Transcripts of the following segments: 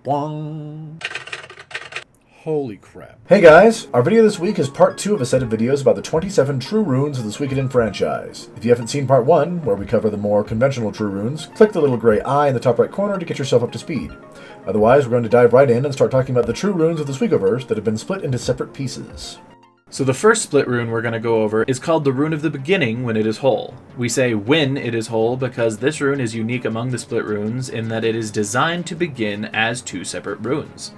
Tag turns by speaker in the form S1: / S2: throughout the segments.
S1: Boing. Holy crap.
S2: Hey guys, our video this week is part 2 of a set of videos about the 27 true runes of the Suikoden franchise. If you haven't seen part 1, where we cover the more conventional true runes, click the little gray eye in the top right corner to get yourself up to speed. Otherwise, we're going to dive right in and start talking about the true runes of the Suikoverse that have been split into separate pieces.
S3: So the first split rune we're going to go over is called the Rune of the Beginning when it is whole. We say when it is whole because this rune is unique among the split runes in that it is designed to begin as 2 separate runes,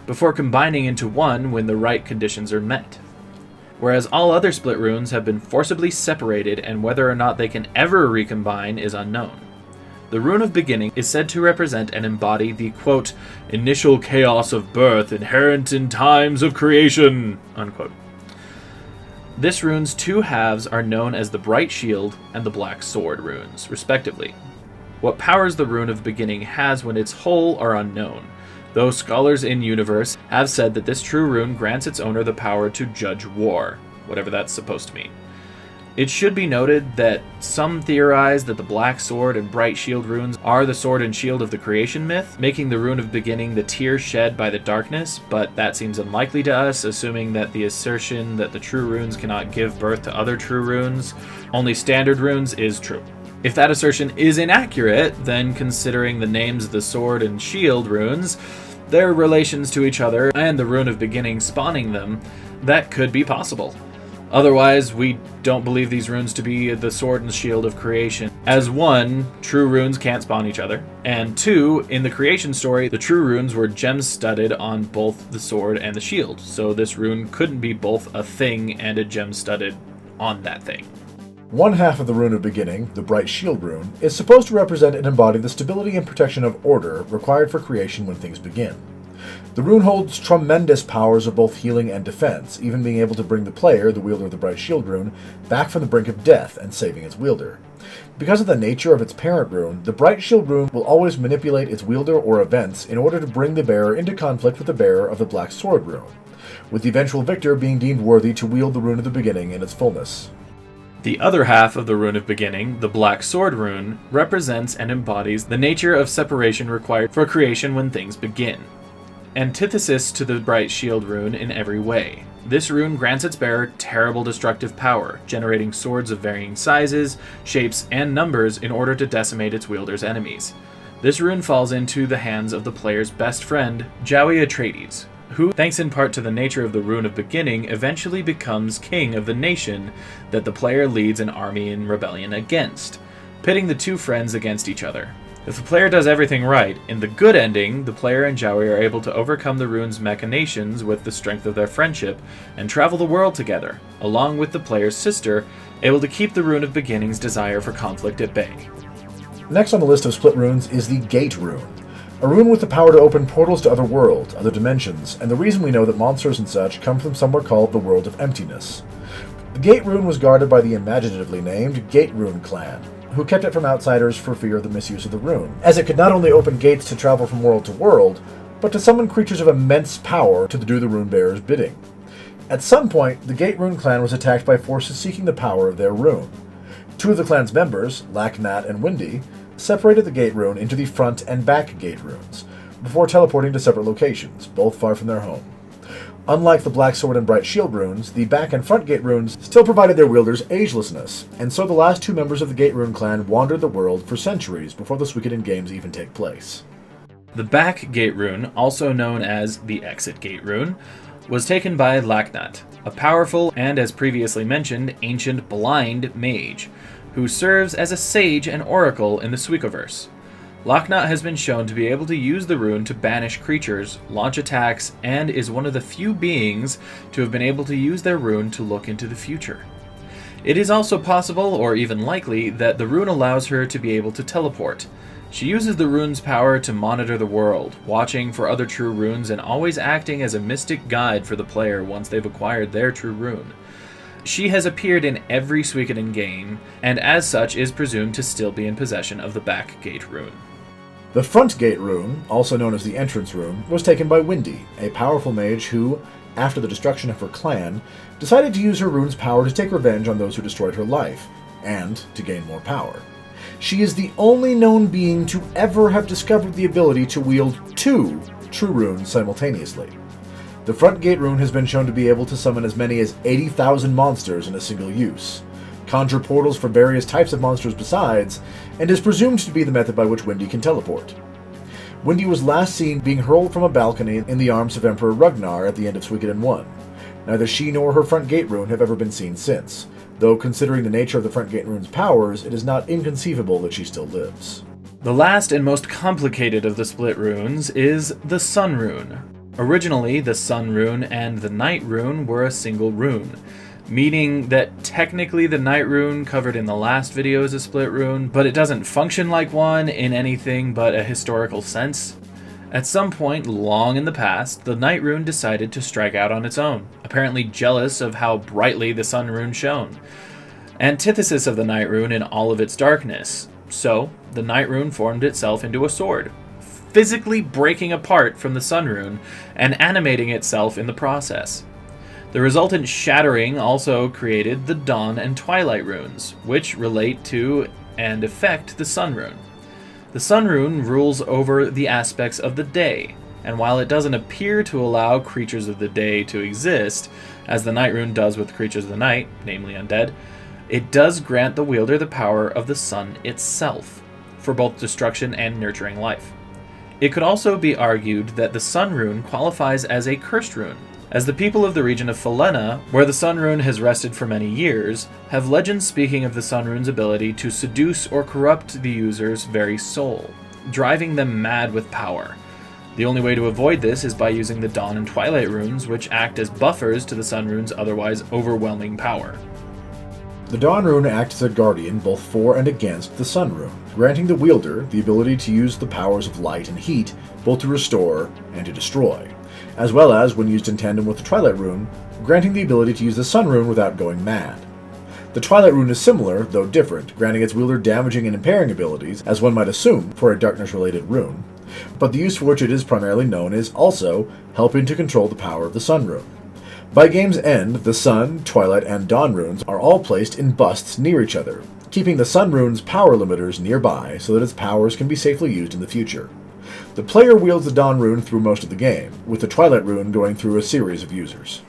S3: before combining into one when the right conditions are met. Whereas all other split runes have been forcibly separated and whether or not they can ever recombine is unknown. The Rune of Beginning is said to represent and embody the, quote, initial chaos of birth inherent in times of creation, unquote. This rune's 2 halves are known as the Bright Shield and the Black Sword runes, respectively. What powers the Rune of Beginning has when it's whole are unknown, though scholars in universe have said that this true rune grants its owner the power to judge war, whatever that's supposed to mean. It should be noted that some theorize that the Black Sword and Bright Shield runes are the sword and shield of the creation myth, making the Rune of Beginning the tear shed by the darkness, but that seems unlikely to us, assuming that the assertion that the true runes cannot give birth to other true runes, only standard runes, is true. If that assertion is inaccurate, then considering the names of the sword and shield runes, their relations to each other, and the Rune of Beginning spawning them, that could be possible. Otherwise, we don't believe these runes to be the sword and shield of creation, as 1, true runes can't spawn each other, and 2, in the creation story, the true runes were gem-studded on both the sword and the shield, so this rune couldn't be both a thing and a gem-studded on that thing.
S2: One half of the Rune of Beginning, the Bright Shield rune, is supposed to represent and embody the stability and protection of order required for creation when things begin. The rune holds tremendous powers of both healing and defense, even being able to bring the player, the wielder of the Bright Shield rune, back from the brink of death and saving its wielder. Because of the nature of its parent rune, the Bright Shield rune will always manipulate its wielder or events in order to bring the bearer into conflict with the bearer of the Black Sword rune, with the eventual victor being deemed worthy to wield the Rune of the Beginning in its fullness.
S3: The other half of the Rune of Beginning, the Black Sword rune, represents and embodies the nature of separation required for creation when things begin. Antithesis to the Bright Shield rune in every way. This rune grants its bearer terrible destructive power, generating swords of varying sizes, shapes, and numbers in order to decimate its wielder's enemies. This rune falls into the hands of the player's best friend, Jowy Atreides, who, thanks in part to the nature of the Rune of Beginning, eventually becomes king of the nation that the player leads an army in rebellion against, pitting the 2 friends against each other. If the player does everything right, in the good ending, the player and Jowy are able to overcome the rune's machinations with the strength of their friendship and travel the world together, along with the player's sister, able to keep the Rune of Beginning's desire for conflict at bay.
S2: Next on the list of split runes is the Gate rune, a rune with the power to open portals to other worlds, other dimensions, and the reason we know that monsters and such come from somewhere called the World of Emptiness. The Gate rune was guarded by the imaginatively named Gate Rune clan, who kept it from outsiders for fear of the misuse of the rune, as it could not only open gates to travel from world to world, but to summon creatures of immense power to do the rune bearer's bidding. At some point, the Gate Rune clan was attacked by forces seeking the power of their rune. 2 of the clan's members, Lacknat and Windy, separated the Gate rune into the front and back Gate runes, before teleporting to separate locations, both far from their home. Unlike the Black Sword and Bright Shield runes, the back and front Gate runes still provided their wielders agelessness, and so the last 2 members of the Gate Rune clan wandered the world for centuries before the Suikoden games even take place.
S3: The back Gate rune, also known as the Exit Gate rune, was taken by Lacknat, a powerful and, as previously mentioned, ancient blind mage, who serves as a sage and oracle in the Suikoverse. Lacknat has been shown to be able to use the rune to banish creatures, launch attacks, and is one of the few beings to have been able to use their rune to look into the future. It is also possible, or even likely, that the rune allows her to be able to teleport. She uses the rune's power to monitor the world, watching for other true runes and always acting as a mystic guide for the player once they've acquired their true rune. She has appeared in every Suikoden game, and as such is presumed to still be in possession of the back Gate rune.
S2: The front Gate rune, also known as the Entrance rune, was taken by Windy, a powerful mage who, after the destruction of her clan, decided to use her rune's power to take revenge on those who destroyed her life, and to gain more power. She is the only known being to ever have discovered the ability to wield 2 both true runes simultaneously. The front gate rune has been shown to be able to summon as many as 80,000 monsters in a single use, conjure portals for various types of monsters besides, and is presumed to be the method by which Wendy can teleport. Wendy was last seen being hurled from a balcony in the arms of Emperor Ragnar at the end of Suikoden 1. Neither she nor her front gate rune have ever been seen since, though considering the nature of the front gate rune's powers, it is not inconceivable that she still lives.
S3: The last and most complicated of the split runes is the Sun Rune. Originally, the Sun Rune and the Night Rune were a single rune, meaning that technically the Night Rune covered in the last video is a split rune, but it doesn't function like one in anything but a historical sense. At some point long in the past, the Night Rune decided to strike out on its own, apparently jealous of how brightly the Sun Rune shone. Antithesis of the Night Rune in all of its darkness. So, the Night Rune formed itself into a sword, physically breaking apart from the Sun Rune and animating itself in the process. The resultant shattering also created the Dawn and Twilight runes, which relate to and affect the Sun Rune. The Sun Rune rules over the aspects of the day, and while it doesn't appear to allow creatures of the day to exist, as the Night Rune does with creatures of the night, namely undead, it does grant the wielder the power of the sun itself, for both destruction and nurturing life. It could also be argued that the Sun Rune qualifies as a cursed rune, as the people of the region of Falena, where the Sun Rune has rested for many years, have legends speaking of the Sun Rune's ability to seduce or corrupt the user's very soul, driving them mad with power. The only way to avoid this is by using the Dawn and Twilight runes, which act as buffers to the Sun Rune's otherwise overwhelming power.
S2: The Dawn Rune acts as a guardian both for and against the Sun Rune, granting the wielder the ability to use the powers of light and heat, both to restore and to destroy, as well as, when used in tandem with the Twilight Rune, granting the ability to use the Sun Rune without going mad. The Twilight Rune is similar, though different, granting its wielder damaging and impairing abilities, as one might assume for a darkness-related rune, but the use for which it is primarily known is also helping to control the power of the Sun Rune. By game's end, the Sun, Twilight, and Dawn runes are all placed in busts near each other, keeping the Sun Rune's power limiters nearby so that its powers can be safely used in the future. The player wields the Dawn Rune through most of the game, with the Twilight Rune going through a series of users.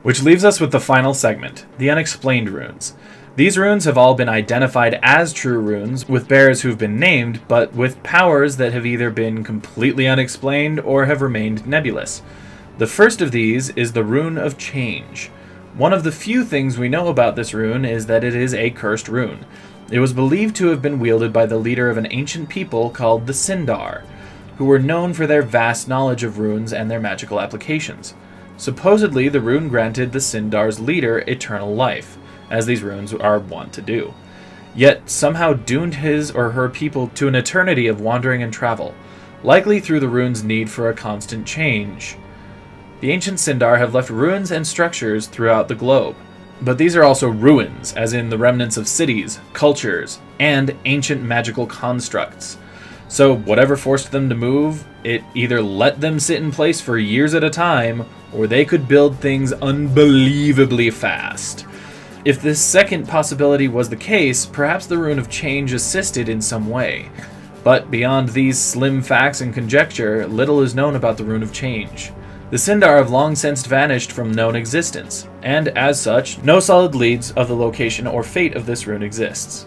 S3: Which leaves us with the final segment, the Unexplained Runes. These runes have all been identified as true runes, with bearers who've been named, but with powers that have either been completely unexplained or have remained nebulous. The first of these is the Rune of Change. One of the few things we know about this rune is that it is a cursed rune. It was believed to have been wielded by the leader of an ancient people called the Sindar, who were known for their vast knowledge of runes and their magical applications. Supposedly, the rune granted the Sindar's leader eternal life, as these runes are wont to do, yet somehow doomed his or her people to an eternity of wandering and travel, likely through the rune's need for a constant change. The ancient Sindar have left ruins and structures throughout the globe, but these are also ruins, as in the remnants of cities, cultures, and ancient magical constructs. So whatever forced them to move, it either let them sit in place for years at a time, or they could build things unbelievably fast. If this second possibility was the case, perhaps the Rune of Change assisted in some way. But beyond these slim facts and conjecture, little is known about the Rune of Change. The Sindar have long since vanished from known existence, and as such, no solid leads of the location or fate of this rune exists.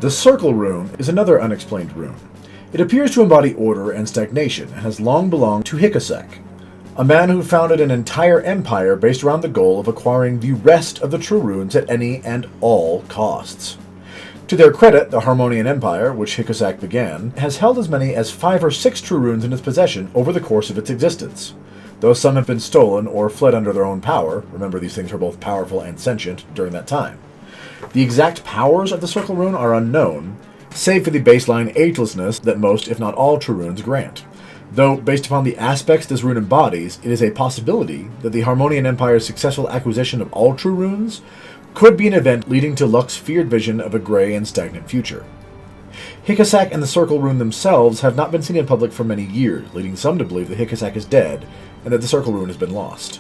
S2: The Circle Rune is another unexplained rune. It appears to embody order and stagnation, and has long belonged to Hikosek, a man who founded an entire empire based around the goal of acquiring the rest of the true runes at any and all costs. To their credit, the Harmonian Empire, which Hikosek began, has held as many as 5 or 6 true runes in its possession over the course of its existence. Though some have been stolen or fled under their own power, remember these things were both powerful and sentient during that time. The exact powers of the Circle Rune are unknown, save for the baseline agelessness that most, if not all, true runes grant. Though, based upon the aspects this rune embodies, it is a possibility that the Harmonian Empire's successful acquisition of all true runes could be an event leading to Luck's feared vision of a grey and stagnant future. Hikosek and the Circle Rune themselves have not been seen in public for many years, leading some to believe that Hikosek is dead, and that the Circle Rune has been lost.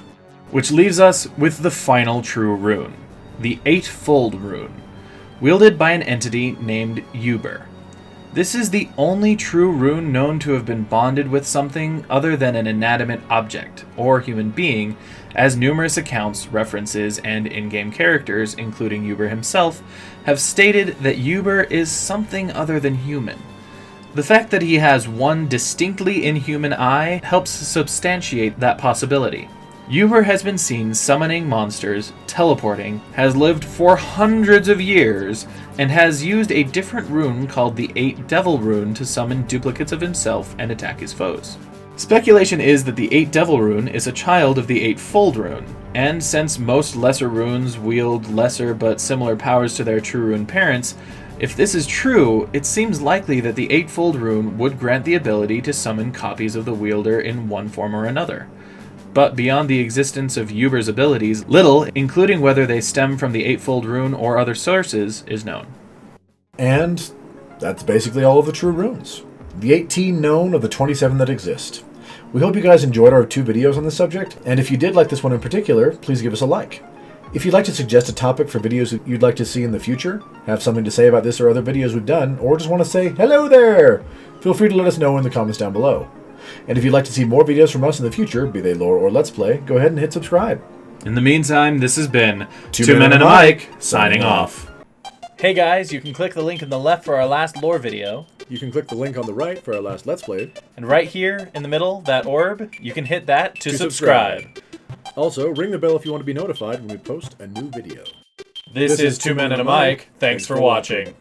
S3: Which leaves us with the final true rune, the Eightfold Rune, wielded by an entity named Uber. This is the only true rune known to have been bonded with something other than an inanimate object, or human being, as numerous accounts, references, and in-game characters, including Uber himself, have stated that Uber is something other than human. The fact that he has one distinctly inhuman eye helps substantiate that possibility. Uber has been seen summoning monsters, teleporting, has lived for hundreds of years, and has used a different rune called the 8 Devil Rune to summon duplicates of himself and attack his foes. Speculation is that the 8 Devil Rune is a child of the 8 Fold Rune, and since most lesser runes wield lesser but similar powers to their true rune parents, if this is true, it seems likely that the 8-fold rune would grant the ability to summon copies of the wielder in one form or another. But beyond the existence of Uber's abilities, little, including whether they stem from the 8-fold rune or other sources, is known.
S2: And that's basically all of the true runes. The 18 known of the 27 that exist. We hope you guys enjoyed our 2 videos on this subject, and if you did like this one in particular, please give us a like. If you'd like to suggest a topic for videos you'd like to see in the future, have something to say about this or other videos we've done, or just want to say hello there, feel free to let us know in the comments down below. And if you'd like to see more videos from us in the future, be they lore or let's play, go ahead and hit subscribe.
S3: In the meantime, this has been
S2: Two Men and a Mic,
S3: signing off. Hey guys, you can click the link in the left for our last lore video.
S1: You can click the link on the right for our last Let's Play.
S3: And right here in the middle, that orb, you can hit that to subscribe.
S1: Also, ring the bell if you want to be notified when we post a new video.
S3: This is Two Men and a Mic. Thanks for watching.